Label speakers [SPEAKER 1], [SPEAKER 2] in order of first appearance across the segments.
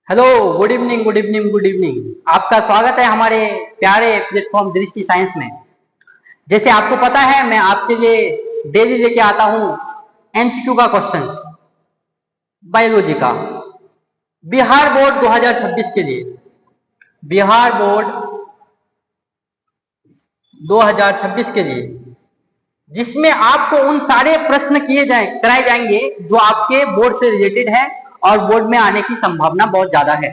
[SPEAKER 1] Hello, good evening good evening good evening. आपका स्वागत है हमारे प्यारे प्लेटफॉर्म दृष्टि साइंस में। जैसे आपको पता है, मैं आपके लिए डेली लेके आता हूं एमसीक्यू का क्वेश्चन बायोलॉजी का, बिहार बोर्ड 2026 के लिए। बिहार बोर्ड 2026 के लिए, जिसमें आपको उन सारे प्रश्न कराए जाएंगे जो आपके बोर्ड से रिलेटेड है और बोर्ड में आने की संभावना बहुत ज्यादा है।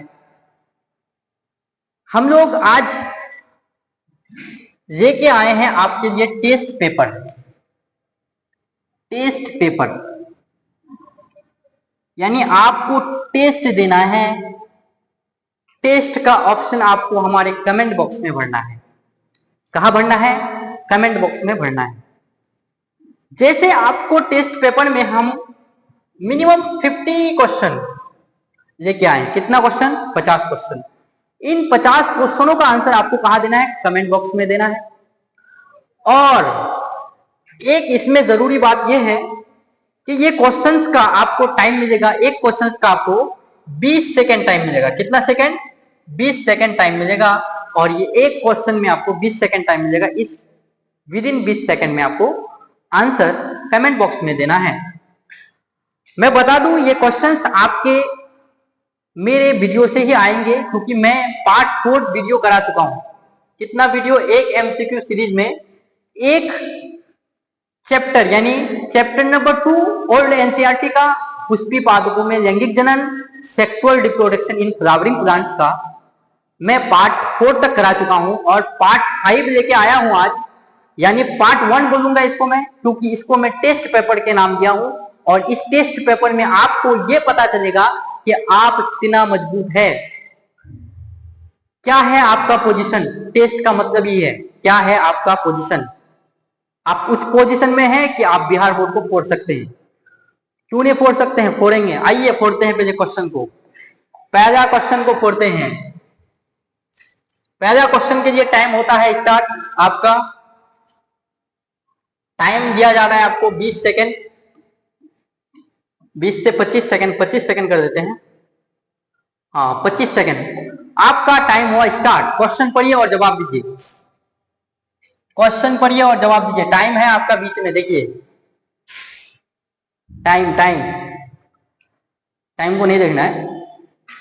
[SPEAKER 1] हम लोग आज लेके आए हैं आपके लिए टेस्ट पेपर। टेस्ट पेपर यानी आपको टेस्ट देना है। टेस्ट का ऑप्शन आपको हमारे कमेंट बॉक्स में भरना है। कहां भरना है? कमेंट बॉक्स में भरना है। जैसे आपको टेस्ट पेपर में हम मिनिमम 50 क्वेश्चन लेके आए। कितना क्वेश्चन? 50 क्वेश्चन। इन 50 क्वेश्चनों का आंसर आपको कहां देना है? कमेंट बॉक्स में देना है। और एक इसमें जरूरी बात यह है कि ये क्वेश्चंस का आपको टाइम मिलेगा। एक क्वेश्चंस का आपको 20 सेकेंड टाइम मिलेगा। कितना सेकेंड? 20 सेकेंड टाइम मिलेगा। और ये एक क्वेश्चन में आपको 20 सेकेंड टाइम मिलेगा। इस विद इन 20 सेकेंड में आपको आंसर कमेंट बॉक्स में देना है। मैं बता दूं, ये क्वेश्चंस आपके मेरे वीडियो से ही आएंगे, क्योंकि मैं पार्ट 4 वीडियो करा चुका हूं। कितना वीडियो? एक एमसीक्यू सीरीज में एक चैप्टर यानी चैप्टर नंबर 2 ओल्ड एनसीईआरटी का पुष्पी पादपों में लैंगिक जनन, sexual reproduction in flowering plants का मैं पार्ट 4 तक करा चुका हूं और पार्ट 5 लेके आया हूं आज। यानी पार्ट 1 बोलूंगा इसको मैं, क्योंकि इसको मैं टेस्ट पेपर के नाम दिया हूं। और इस टेस्ट पेपर में आपको यह पता चलेगा कि आप कितना मजबूत है, क्या है आपका पोजीशन। टेस्ट का मतलब ये है, क्या है आपका पोजीशन। आप उस पोजीशन में हैं कि आप बिहार बोर्ड को फोड़ सकते हैं। क्यों नहीं फोड़ सकते हैं? फोड़ेंगे। आइए फोड़ते हैं पहले क्वेश्चन को। पहला क्वेश्चन को फोड़ते हैं। पहला क्वेश्चन के लिए टाइम होता है स्टार्ट। आपका टाइम दिया जा रहा है आपको 20 सेकेंड। 20 से 25 सेकेंड, 25 सेकेंड कर देते हैं। हाँ, 25 सेकेंड आपका टाइम हुआ स्टार्ट। क्वेश्चन पढ़िए और जवाब दीजिए। क्वेश्चन पढ़िए और जवाब दीजिए। टाइम है आपका बीच में, देखिए टाइम टाइम टाइम को नहीं देखना है,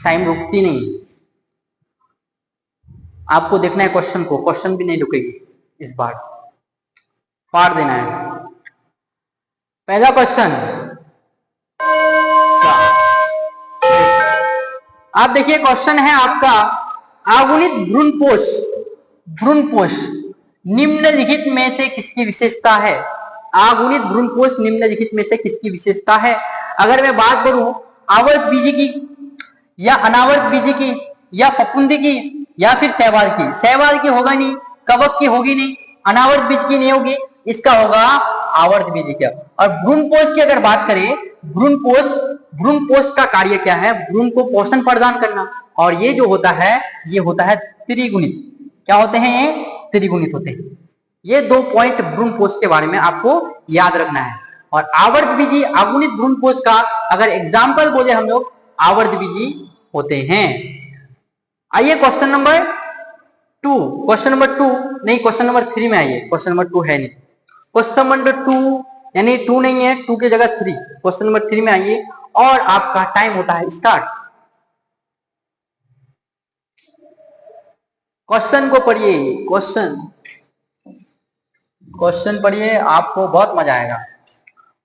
[SPEAKER 1] टाइम रुकती नहीं। आपको देखना है क्वेश्चन को। क्वेश्चन भी नहीं रुकेगी इस बार, फाड़ देना है। पहला क्वेश्चन आप देखिए। क्वेश्चन है आपका, आगुनित भ्रूणपोष भ्रूणपोष निम्नलिखित में से किसकी विशेषता है? आगुनित भ्रूणपोष निम्नलिखित में से किसकी विशेषता है? अगर मैं बात करूं आवर्त बीजी की या अनावर्त बीजी की या फफूंदी की या फिर सहवाल की। सहवाल की होगा नहीं, कवक की होगी नहीं, अनावर्त बीज की नहीं होगी, इसका होगा आवर्त बीजी का। और भ्रूणपोष की अगर बात करें, भ्रूणपोष का कार्य क्या है? भ्रूण को पोषण प्रदान करना। और ये जो होता है, ये होता है त्रिगुणित। क्या होते हैं ये? त्रिगुणित होते हैं। ये 2 पॉइंट भ्रूणपोष के बारे में आपको याद रखना है। और आवर्त बीजी आगुनित भ्रूणपोष का अगर एग्जाम्पल बोले हम लोग, आवर्त बीजी होते हैं। आइए क्वेश्चन नंबर 2। क्वेश्चन नंबर 2 नहीं, क्वेश्चन नंबर 3 में आइए। क्वेश्चन नंबर 2 है नहीं। क्वेश्चन नंबर 2 यानी 2 नहीं है, 2 की जगह 3। क्वेश्चन नंबर 3 में आइए और आपका टाइम होता है स्टार्ट। क्वेश्चन को पढ़िए। क्वेश्चन पढ़िए, आपको बहुत मजा आएगा।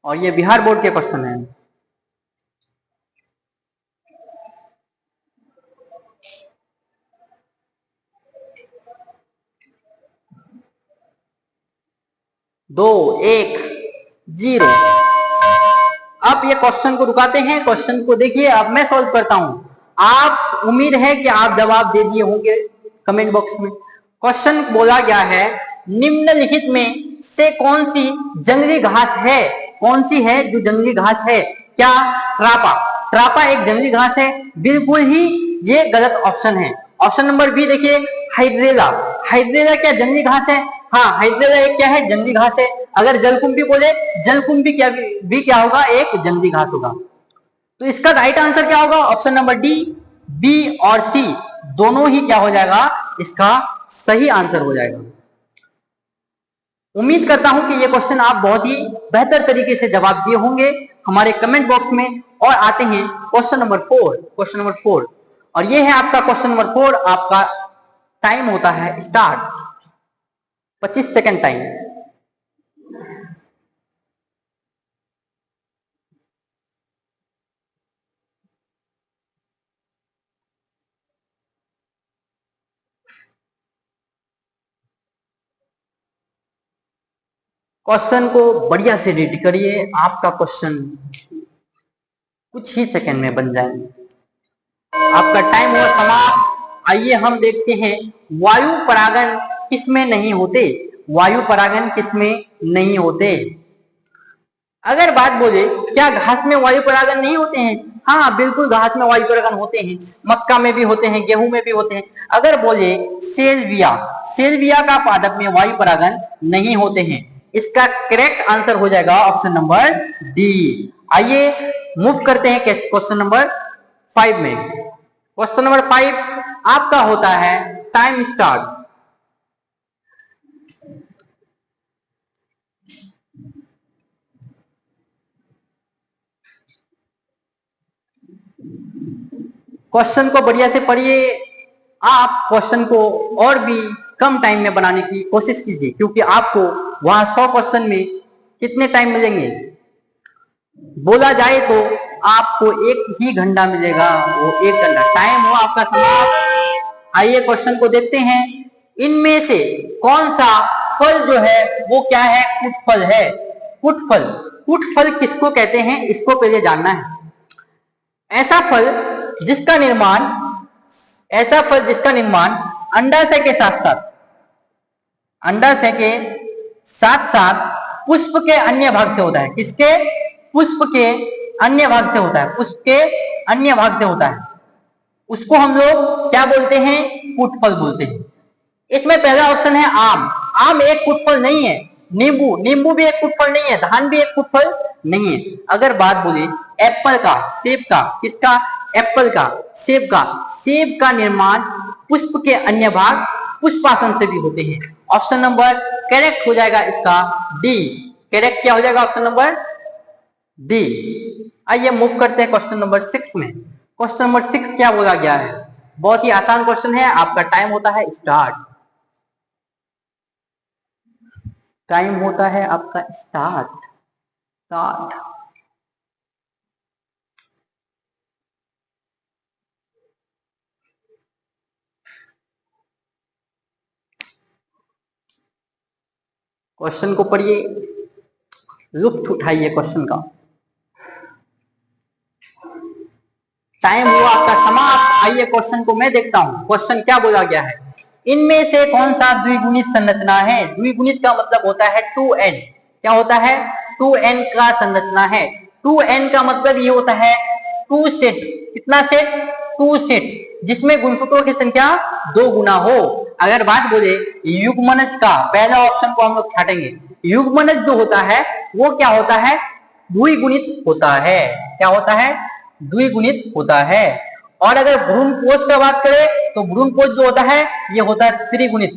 [SPEAKER 1] और ये बिहार बोर्ड के क्वेश्चन है। दो, 1, 0। अब ये क्वेश्चन को रुकाते हैं। क्वेश्चन को देखिए, अब मैं सॉल्व करता हूं। आप उम्मीद है कि आप जवाब दे दिए होंगे कमेंट बॉक्स में। क्वेश्चन बोला गया है, निम्नलिखित में से कौन सी जंगली घास है? कौन सी है जो जंगली घास है? क्या? ट्रापा। ट्रापा एक जंगली घास है? बिल्कुल ही ये गलत ऑप्शन है। ऑप्शन नंबर बी देखिए, हाइड्रेला। हाइड्रेला क्या जंगली घास है? हाँ, हाइड्रेला एक क्या है? जंगली घास है। अगर जलकुंभी बोले, जलकुंभी क्या होगा? एक जंगली घास होगा। तो इसका राइट आंसर क्या होगा? ऑप्शन नंबर डी, बी और सी दोनों ही क्या हो जाएगा, इसका सही आंसर हो जाएगा। उम्मीद करता हूं कि ये क्वेश्चन आप बहुत ही बेहतर तरीके से जवाब दिए होंगे हमारे कमेंट बॉक्स में। और आते हैं क्वेश्चन नंबर 4, क्वेश्चन नंबर 4, और ये है आपका क्वेश्चन नंबर 4। आपका टाइम होता है स्टार्ट, 25 सेकंड टाइम। क्वेश्चन को बढ़िया से रीड करिए, आपका क्वेश्चन कुछ ही सेकंड में बन जाए। आपका टाइम हुआ समाप्त। आइए हम देखते हैं वायु परागन किसमें नहीं होते, वायु परागन किसमें नहीं होते। अगर बात बोले क्या घास में वायु परागन नहीं होते हैं, हाँ बिल्कुल घास में वायु परागन होते हैं, मक्का में भी होते हैं, गेहूं में भी होते हैं। अगर बोले सेल्विया, सेल्विया का पादप में वायु परागन नहीं होते हैं। इसका करेक्ट आंसर हो जाएगा ऑप्शन नंबर डी। आइए मूव करते हैं क्वेश्चन नंबर 5 में। क्वेश्चन नंबर 5 आपका होता है टाइम स्टार्ट। क्वेश्चन को बढ़िया से पढ़िए। आप क्वेश्चन को और भी कम टाइम में बनाने की कोशिश कीजिए, क्योंकि आपको वहां 100 क्वेश्चन में कितने टाइम मिलेंगे, बोला जाए तो आपको 1 ही घंटा मिलेगा, वो 1 घंटा टाइम हो आपका समाप्त। आइए क्वेश्चन को देखते हैं। इनमें से कौन सा फल जो है वो क्या है, कुटफल है। कुटफल, कुटफल किसको कहते हैं इसको पहले जानना है। ऐसा फल जिसका निर्माण अंडाशय के साथ साथ पुष्प के अन्य भाग से होता है। किसके, पुष्प के अन्य भाग से होता है, पुष्प के अन्य भाग से होता है। उसको हम लोग क्या बोलते हैं, कुटफल बोलते हैं। इसमें पहला ऑप्शन है आम। आम एक कुटफल नहीं है। नींबू, नींबू भी एक कुटफल नहीं है। धान भी एक कुटफल नहीं है। अगर बात बोले एप्पल का, सेब का, किसका, एप्पल का, सेब का, सेब का निर्माण पुष्प के अन्य भाग पुष्पासन से भी होते हैं। ऑप्शन नंबर करेक्ट हो जाएगा इसका डी। करेक्ट क्या हो जाएगा, ऑप्शन नंबर डी। आइए मूव करते हैं क्वेश्चन नंबर 6 में। क्वेश्चन नंबर 6 क्या बोला गया है, बहुत ही आसान क्वेश्चन है। आपका टाइम होता है स्टार्ट। टाइम होता है आपका स्टार्ट। क्वेश्चन को पढ़िए, लुत्फ उठाइए क्वेश्चन का। टाइम हुआ आपका समाप्त। आइए क्वेश्चन को मैं देखता हूं, क्वेश्चन क्या बोला गया है। इनमें से कौन सा द्विगुणित संरचना है। द्विगुणित का मतलब होता है 2n। क्या होता है, 2n का संरचना है। 2n का मतलब ये होता है 2 सेट। कितना सेट, 2 सेट, जिसमें गुणसूत्रों की संख्या 2 गुना हो। अगर बात बोले युग्मनज का, पहला ऑप्शन को हम लोग छाटेंगे। युग्मनज जो होता है वो क्या होता है, द्विगुणित होता है। क्या होता है, द्विगुणित होता है। और अगर भ्रूणपोष का बात करें तो भ्रूणपोष जो होता है ये होता है त्रिगुणित,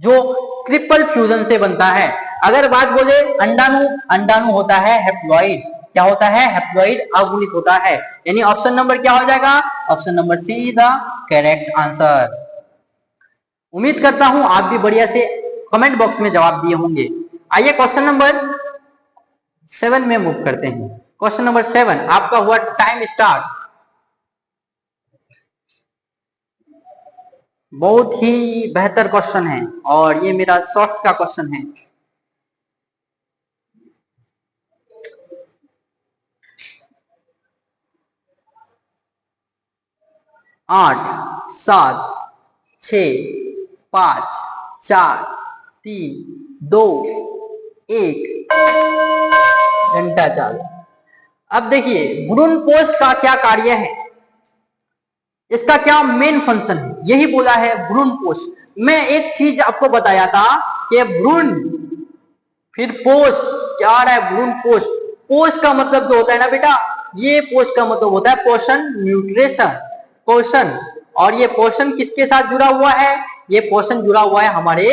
[SPEAKER 1] जो ट्रिपल फ्यूजन से बनता है। अगर बात बोले अंडाणु, अंडाणु होता है हैप्लॉइड। क्या होता है, हैप्लॉइड अगुणित होता है। यानी ऑप्शन नंबर क्या हो जाएगा, option number C is the correct answer. उम्मीद करता हूं आप भी बढ़िया से कमेंट बॉक्स में जवाब दिए होंगे। आइए क्वेश्चन नंबर 7 में मूव करते हैं। क्वेश्चन नंबर 7 आपका हुआ टाइम स्टार्ट। बहुत ही बेहतर क्वेश्चन है और ये मेरा शॉर्ट्स का क्वेश्चन है। आठ, 7, 6, 5, 4, 3, 2, 1 घंटा चालू। अब देखिए भ्रूणपोष का क्या कार्य है, इसका क्या मेन फंक्शन है, यही बोला है भ्रूणपोष। मैं एक चीज आपको बताया था कि भ्रूण फिर पोष, क्या आ रहा है, भ्रूणपोष। पोष का मतलब जो होता है ना बेटा, ये पोष का मतलब होता है पोषण, न्यूट्रिशन। पोर्शन, और ये पोर्शन किसके साथ जुड़ा हुआ है? ये पोर्शन जुड़ा हुआ है हमारे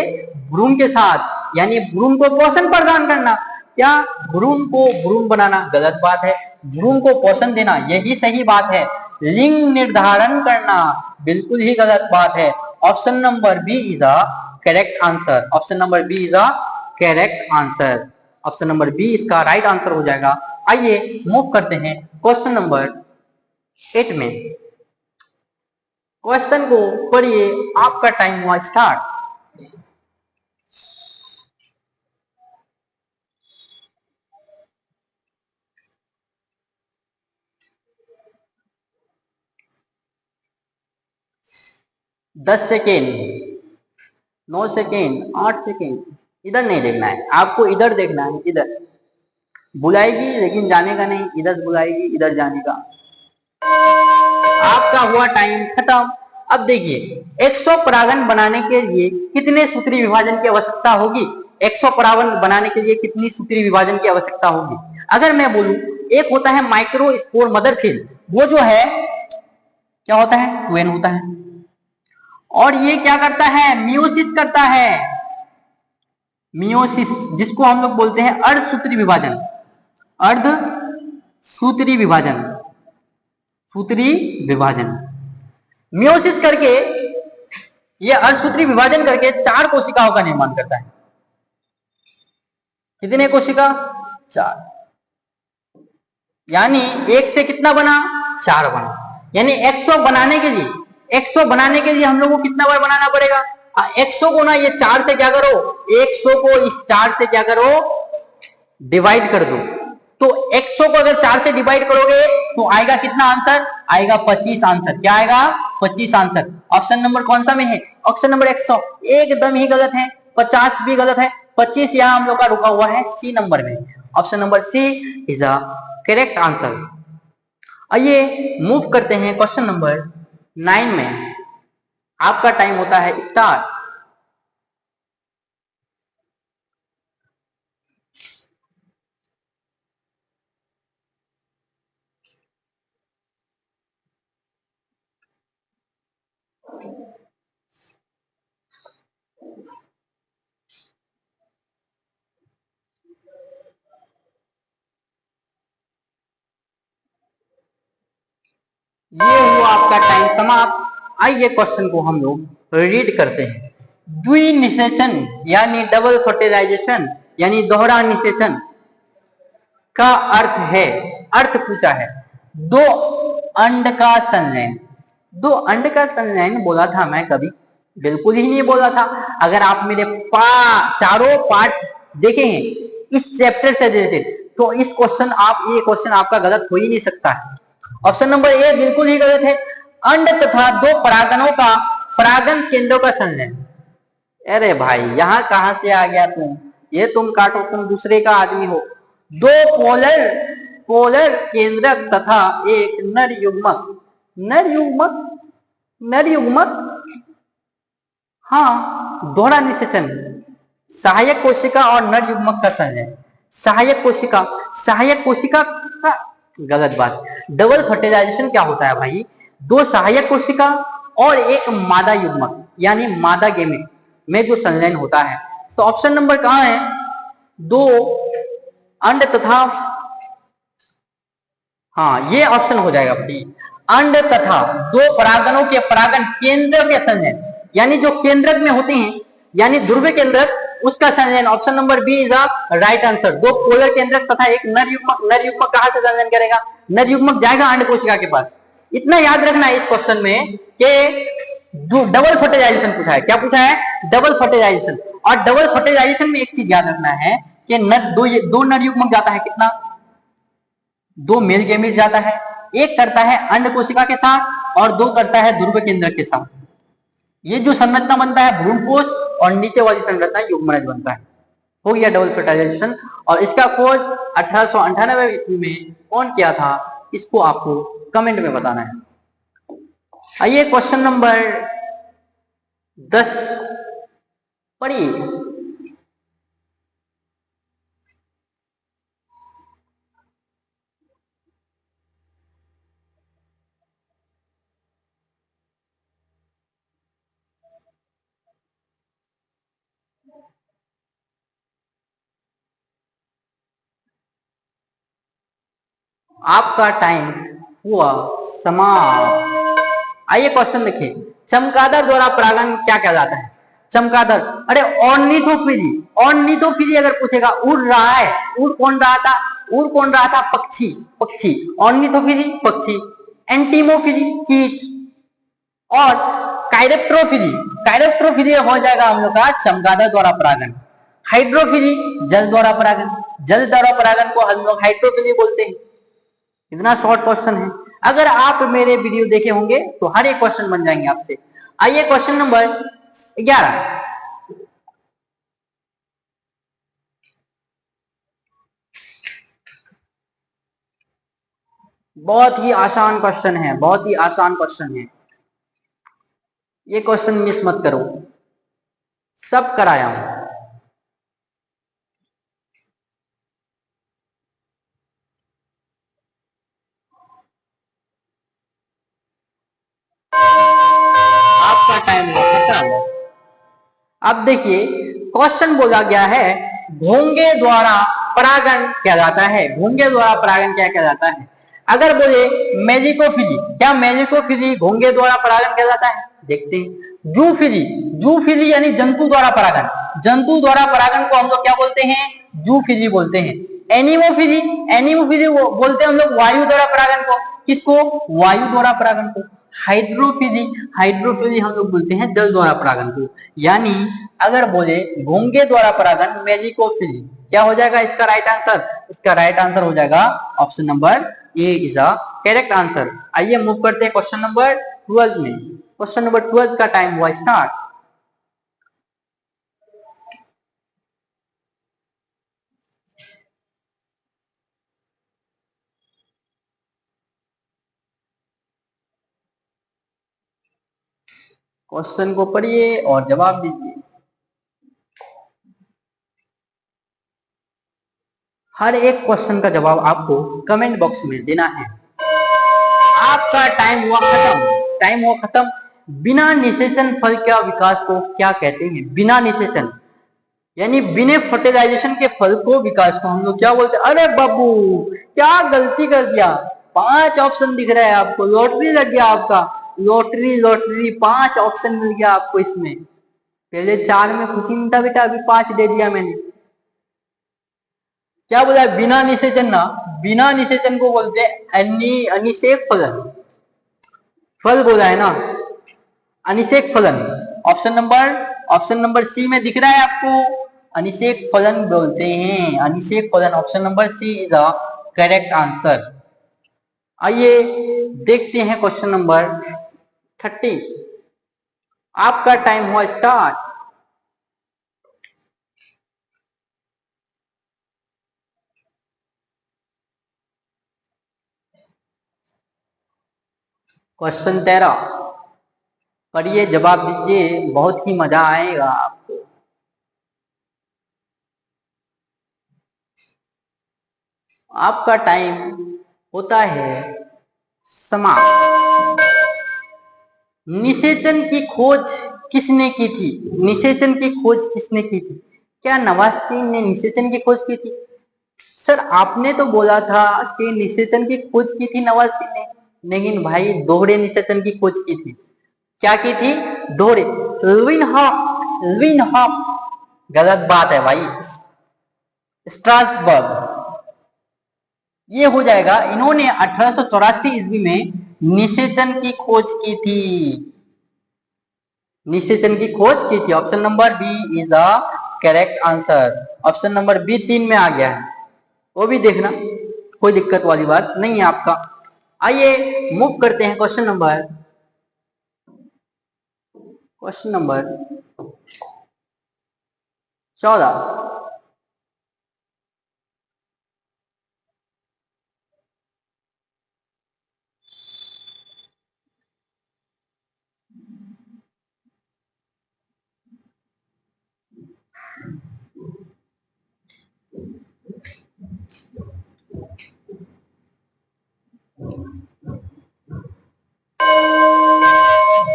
[SPEAKER 1] भ्रूण के साथ, यानी भ्रूण को पोषण प्रदान करना। क्या? भ्रूण को भ्रूण बनाना गलत बात है, भ्रूण को पोषण देना यही सही बात है। लिंग निर्धारण करना बिल्कुल ही गलत बात है। Option number B is a correct answer. Option number B is a correct answer. Option number B इसका राइट आंसर हो जाएगा। आइए मूव करते हैं क्वेश्चन नंबर 8 में। क्वेश्चन को पढ़िए, आपका टाइम हुआ स्टार्ट। दस सेकेंड, 9 सेकेंड, 8 सेकेंड। इधर नहीं देखना है आपको, इधर देखना है। इधर बुलाएगी लेकिन जाने का नहीं, इधर बुलाएगी इधर जाने का। आपका हुआ टाइम खत्म। अब देखिए 100 परागण बनाने के लिए कितने सूत्री विभाजन की आवश्यकता होगी? 100 परागण बनाने के लिए कितनी सूत्री विभाजन की आवश्यकता होगी? अगर मैं बोलूं, एक होता है माइक्रोस्पोर मदर सेल, वो जो है क्या होता है? 2n होता है। और ये क्या करता है? मियोसिस करता है। मियोसिस, जिसको हम लोग बोलते हैं अर्धसूत्री विभाजन। अर्धसूत्री विभाजन, सूत्री विभाजन। मियोसिस करके, ये अर्धसूत्री विभाजन करके 4 कोशिकाओं का निर्माण करता है। कितने कोशिका? 4। यानी 1 से कितना बना? 4 बना। यानी 100 बनाने के लिए, 100 बनाने के लिए हम लोग को कितना बार बनाना पड़ेगा? 100 को ना ये 4 से क्या करो, 100 को इस 4 से क्या करो, डिवाइड कर दो। तो 100 को अगर 4 से डिवाइड करोगे तो आएगा कितना आंसर? आएगा 25 आंसर। क्या आएगा? 25 आंसर। ऑप्शन नंबर कौन सा में है? ऑप्शन नंबर 100 एकदम ही गलत है, 50 भी गलत है, 25 यहां हम लोग का रुका हुआ है सी नंबर में। Option number C is a correct answer. आइए मूव करते हैं क्वेश्चन नंबर 9 में। आपका टाइम होता है स्टार्ट। ये हुआ आपका टाइम समाप्त। आइए क्वेश्चन को हम लोग रीड करते हैं। द्विनिषेचन यानी डबल फर्टिलाइजेशन यानी दोहरा निषेचन का अर्थ है, अर्थ पूछा है, दो अंड का संलयन। दो अंड का संलयन बोला था मैं कभी? बिल्कुल ही नहीं बोला था। अगर आप मेरे चारों पार्ट देखे हैं इस चैप्टर से रिलेटेड, तो इस क्वेश्चन आप, ये क्वेश्चन आपका गलत हो ही नहीं सकता है। ऑप्शन नंबर ए बिल्कुल ही गलत है। अंड तथा दो परागणों का, परागण केंद्रों का संलयन। अरे भाई यहां कहां से आ गया तुम? ये तुम काटो, तुम दूसरे का आदमी हो। दो पोलर पोलर केंद्रक तथा एक नर युग्मक। नर युग्मक, नर युग्मक, हाँ दोहरा निषेचन, सहायक कोशिका और नर युग्मक का संलयन। सहायक कोशिका, सहायक कोशिका का गलत बात। डबल फर्टिलाइजेशन क्या होता है भाई? दो सहायक कोशिका और एक मादा युग्मक यानी मादा गेमेट में जो संलयन होता है। तो ऑप्शन नंबर कहां है? दो अंड तथा, हाँ ये ऑप्शन हो जाएगा भाई। अंड तथा दो परागणों के परागण केंद्र के संलयन, यानी जो केंद्रक में होते हैं, यानी ध्रुव केंद्रक, उसका संलयन। Option number B is the right answer. दो पोलर केंद्रक तथा एक नर युग्मक। नर युग्मक कहां से संलयन करेगा? नर युग्मक जाएगा अंड कोशिका के पास। इतना याद रखना है इस क्वेश्चन में कि डबल फर्टिलाइजेशन पूछा है। क्या पूछा है? Double fertilization. और डबल फर्टिलाइजेशन में एक चीज याद रखना है कि दो नर युग्मक जाता है कितना? दो मेल गैमेट जाता है। एक करता है अंड कोशिका के साथ और दो करता है ध्रुव केंद्र के साथ। ये जो संरचना बनता है भ्रूणपोष, और नीचे वाली संरचना युग्मनज बनता है। हो गया डबल फर्टिलाइजेशन। और इसका खोज 1898 ईस्वी में कौन किया था, इसको आपको कमेंट में बताना है। आइए क्वेश्चन नंबर 10 पढ़िए। आपका टाइम हुआ समाप्त। आइए क्वेश्चन देखिए, चमगादड़ द्वारा परागण क्या कहलाता है? चमगादड़, अरे ऑर्निथोफिजी, ऑर्निथोफिजी अगर पूछेगा, उड़ रहा है, उड़ कौन रहा था? उड़ कौन रहा था? पक्षी, पक्षी, ऑर्निथोफिजी पक्षी, एंटीमोफिजी कीट, और काइरेप्ट्रोफिजी, काइरेप्ट्रोफिजी हो जाएगा हम लोग का चमगादड़ द्वारा परागण। हाइड्रोफिजी जल द्वारा परागण, जल द्वारा परागण को हम लोग हाइड्रोफिजी बोलते हैं। इतना शॉर्ट क्वेश्चन है, अगर आप मेरे वीडियो देखे होंगे तो हर एक क्वेश्चन बन जाएंगे आपसे। आइए क्वेश्चन नंबर 11, बहुत ही आसान क्वेश्चन है, बहुत ही आसान क्वेश्चन है, ये क्वेश्चन मिस मत करो, सब कराया हूं। आपका टाइम खत्म। अब देखिए क्वेश्चन बोला गया है घोंगे द्वारा परागण क्या जाता है? घोंगे द्वारा परागण क्या कहलाता है? अगर बोले मेजिकोफिली, क्या मेजिकोफिली घोंगे द्वारा परागण क्या जाता है? देखते हैं। जूफिली, जूफिली यानी जंतु द्वारा परागण, जंतु द्वारा परागण को हम लोग क्या बोलते हैं? जूफिली बोलते हैं। एनिमोफिली, एनिमोफिली बोलते हैं हम लोग वायु द्वारा परागण को, किसको? वायु द्वारा परागण को। हाइड्रोफिली, हाइड्रोफिली हम लोग बोलते हैं जल द्वारा परागण को। यानी अगर बोले घोंगे द्वारा परागण मेजिकोफिली, क्या हो जाएगा इसका राइट आंसर? इसका राइट आंसर हो जाएगा option number A is a correct answer. आइए मूव करते हैं क्वेश्चन नंबर 12 में। क्वेश्चन नंबर 12 का टाइम हुआ स्टार्ट। क्वेश्चन को पढ़िए और जवाब दीजिए। हर एक क्वेश्चन का जवाब आपको कमेंट बॉक्स में देना है। आपका टाइम हुआ खत्म, टाइम हुआ खत्म। बिना निषेचन फल का विकास को क्या कहते हैं? बिना निषेचन यानी बिना फर्टिलाइजेशन के फल को विकास को हम लोग क्या बोलते हैं? अरे बाबू क्या गलती कर दिया, 5 ऑप्शन दिख रहा है आपको, लॉटरी लग गया आपका, लॉटरी लॉटरी, 5 ऑप्शन मिल गया आपको इसमें। पहले 4 में खुशी नहीं था बेटा, अभी 5 दे दिया मैंने। क्या बोला? बिना निषेचन ना, बिना निषेचन को बोलते हैं अनिषेक फलन, फल बोला है ना, अनिषेक फलन। ऑप्शन नंबर सी में दिख रहा है आपको, अनिषेक फलन बोलते हैं, अनिषेक फलन। Option number C is the correct answer. आइए देखते हैं क्वेश्चन नंबर 30। आपका टाइम हुआ स्टार्ट। क्वेश्चन 13, पढ़िए जवाब दीजिए, बहुत ही मजा आएगा आपको। आपका टाइम होता है समाप्त। निषेचन की खोज किसने की थी? निषेचन की खोज किसने की थी? क्या नवाज़ ने निषेचन की खोज की थी? सर आपने तो बोला था कि निषेचन की खोज की थी नवाज़ ने, लेकिन भाई दोहरे निषेचन की खोज की थी। क्या की थी? दोहरे, लुइनहॉफ, लुइनहॉफ गलत बात है भाई, स्ट्रासबर्ग ये हो जाएगा। इन्होंने 1884 ईस्वी में निषेचन की खोज की थी, निषेचन की खोज की थी। Option number B is a correct answer. Option number B 3 में आ गया है, वो भी देखना, कोई दिक्कत वाली बात नहीं है आपका। आइए मूव करते हैं क्वेश्चन नंबर 14।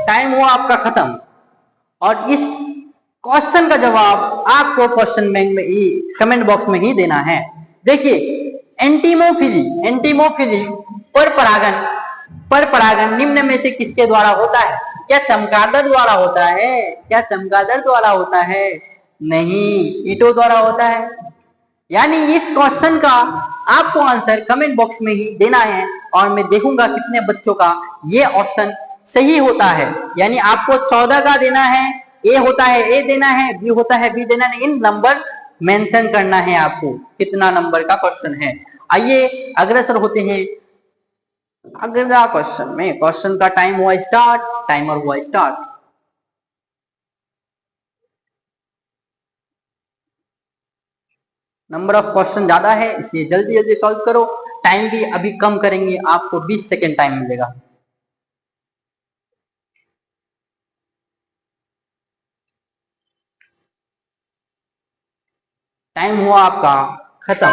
[SPEAKER 1] टाइम हुआ आपका खत्म, और इस क्वेश्चन का जवाब आपको क्वेश्चन बैंक में ही, कमेंट बॉक्स में ही देना है। देखिए एंटीमोफिली, एंटीमोफिली पर परागण निम्न में से किसके द्वारा होता है? क्या चमगादड़ द्वारा होता है? क्या चमगादड़ द्वारा होता है? नहीं, कीटों द्वारा होता है। यानी इस क्वेश्चन का आपको आंसर कमेंट बॉक्स में ही देना है और मैं देखूंगा कितने बच्चों का ये ऑप्शन सही होता है। यानी आपको 14 का देना है, ए होता है ए देना है, बी होता है बी देना है, इन नंबर मेंशन करना है आपको कितना नंबर का क्वेश्चन है। आइए अग्रसर होते हैं अगला क्वेश्चन में। क्वेश्चन का टाइम हुआ स्टार्ट, टाइमर हुआ स्टार्ट। नंबर ऑफ क्वेश्चन ज्यादा है इसलिए जल्दी जल्दी सॉल्व करो। टाइम भी अभी कम करेंगे, आपको 20 सेकेंड टाइम मिलेगा। टाइम हुआ आपका खत्म।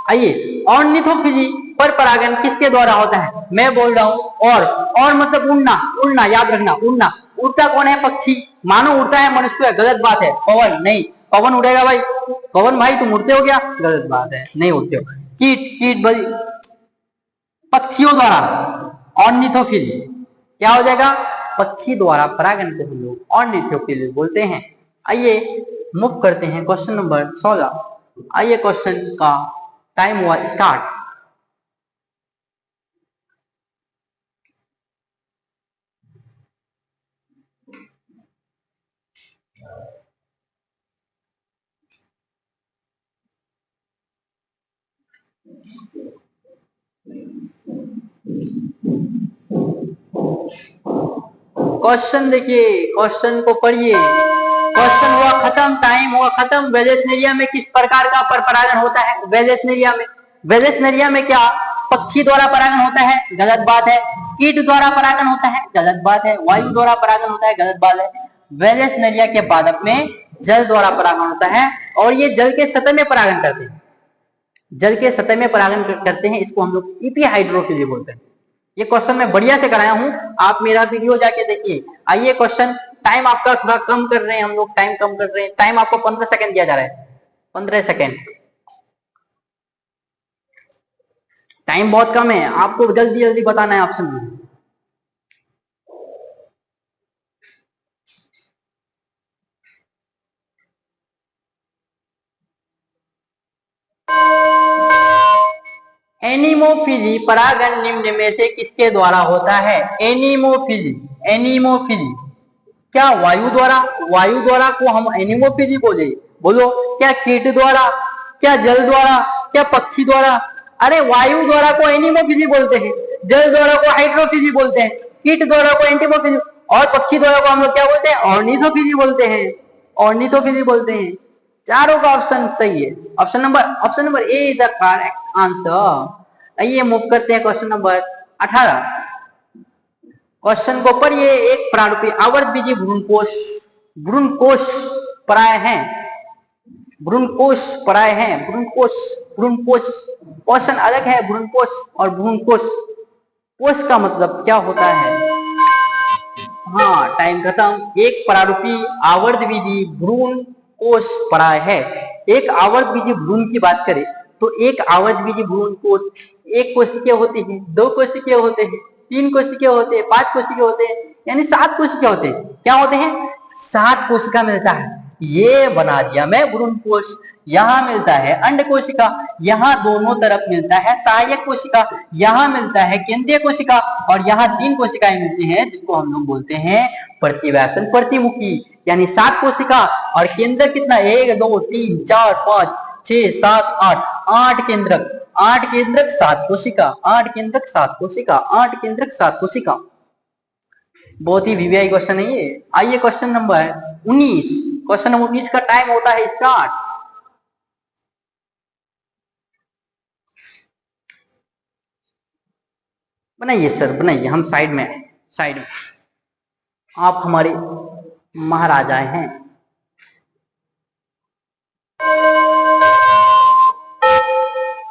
[SPEAKER 1] आइए, ऑर्निथोफिली पर परागण किसके द्वारा होता है? मैं बोल रहा हूं और मतलब उड़ना, उड़ना याद रखना, उड़ना। उड़ता कौन है? पक्षी। मानो उड़ता है मनुष्य, गलत बात है। पवन नहीं, पवन उड़ेगा भाई? पवन भाई तुम उड़ते हो क्या? गलत बात है, नहीं उड़ते हो। कीट, कीट भाई पक्षियों द्वारा, ऑर्निथोफिली क्या हो जाएगा? पक्षी द्वारा परागण को हम लोग ऑर्निथोफिली बोलते हैं। आइए मूव करते हैं क्वेश्चन नंबर 16। आइए क्वेश्चन का टाइम हुआ स्टार्ट। क्वेश्चन देखिए, क्वेश्चन को पढ़िए। क्वेश्चन हुआ खत्म, टाइम हुआ खत्म। वेलेस्नेरिया में किस प्रकार का पर परागण होता है? वेलेस्नेरिया में, वेलेस्नेरिया में क्या पक्षी द्वारा परागण होता है? गलत बात है। कीट द्वारा परागण होता है? गलत बात है। वायु द्वारा परागण होता है? गलत बात है। वेलेस्नेरिया के पादप में जल द्वारा परागण होता है और ये जल के सतह में परागण करते हैं। जल के सतह में परागण करते हैं, इसको हम लोग इपीहाइड्रोफिली बोलते हैं। ये क्वेश्चन मैं बढ़िया से कराया हूं, आप मेरा वीडियो जाके देखिए। आइए क्वेश्चन, टाइम आपका थोड़ा कम कर रहे हैं हम लोग, टाइम कम कर रहे हैं। टाइम आपको 15 सेकंड दिया जा रहा है, 15 सेकंड। टाइम बहुत कम है, आपको जल्दी जल्दी बताना है ऑप्शन में। एनीमोफिली परागण निम्न में से किसके द्वारा होता है? एनीमोफिली, एनीमोफिली क्या वायु द्वारा? वायु द्वारा को हम एनीमोफिली बोले? बोलो, क्या कीट द्वारा, क्या जल द्वारा, क्या पक्षी द्वारा? अरे वायु द्वारा को एनीमोफिली बोलते हैं, जल द्वारा को हाइड्रोफिली बोलते हैं, कीट द्वारा को एंटीमोफिली और पक्षी द्वारा को हम लोग क्या बोलते हैं? ऑर्निथोफिली बोलते हैं, ऑर्निथोफिली बोलते हैं। चारों का ऑप्शन सही है। Option number A is the correct answer. आइए मूव करते हैं क्वेश्चन नंबर 18। क्वेश्चन को पढ़िए। एक प्रारूपी आवर्तबीजी भ्रूणकोश, भ्रूणकोश पराय हैं, भ्रूणकोश पराय हैं, भ्रूणकोश, भ्रूणकोश। क्वेश्चन अलग है, भ्रूणकोश और भ्रूणकोश। कोश का मतलब क्या होता है? हाँ, टाइम खत्म। एक प्रारूपी आवर्तबीजी भ्रूणकोश पराय है। एक आवर्तबीजी भ्रूण की बात करें तो एक आवर्तबीजी भ्रूण को एक कोशिका होती है, दो कोशिका होते हैं, 3 कोशिका होते हैं, 5 कोशिका होते हैं, यानी 7 कोशिका होते हैं। क्या होते हैं? 7 कोशिका मिलता है। ये बना दिया मैं भ्रूणकोश। यहाँ मिलता है अंड कोशिका, यहाँ दोनों तरफ मिलता है सहायक कोशिका, यहाँ मिलता है केंद्रीय कोशिका और यहाँ 3 कोशिकाएं मिलती हैं जिसको हम लोग बोलते हैं प्रतिव्यासन प्रतिमुखी। यानी 7 कोशिका और केंद्र कितना? 1 2 3 4 5 6 7 8, 8 केंद्रक, 8 केंद्रक 7 कोशिका, 8 केंद्रक 7 कोशिका, 8 केंद्रक 7 कोशिका। बहुत ही वीवीआई क्वेश्चन है ये। आइए क्वेश्चन नंबर 19। क्वेश्चन नंबर 19 का टाइम होता है स्टार्ट। बनाइए सर, बनाइए, हम साइड में, साइड में। आप हमारे महाराजा हैं।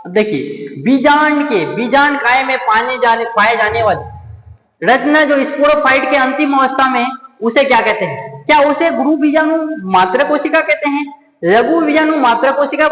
[SPEAKER 1] देखिए, बीजांड काय में पाए जाने वाली रचना जो स्पोरोफाइट के अंतिम अवस्था में, उसे क्या कहते हैं? क्या उसे गुरु बीजाणु मात्र कोशिका कहते हैं, लघु बीजाणु मात्र कोशिका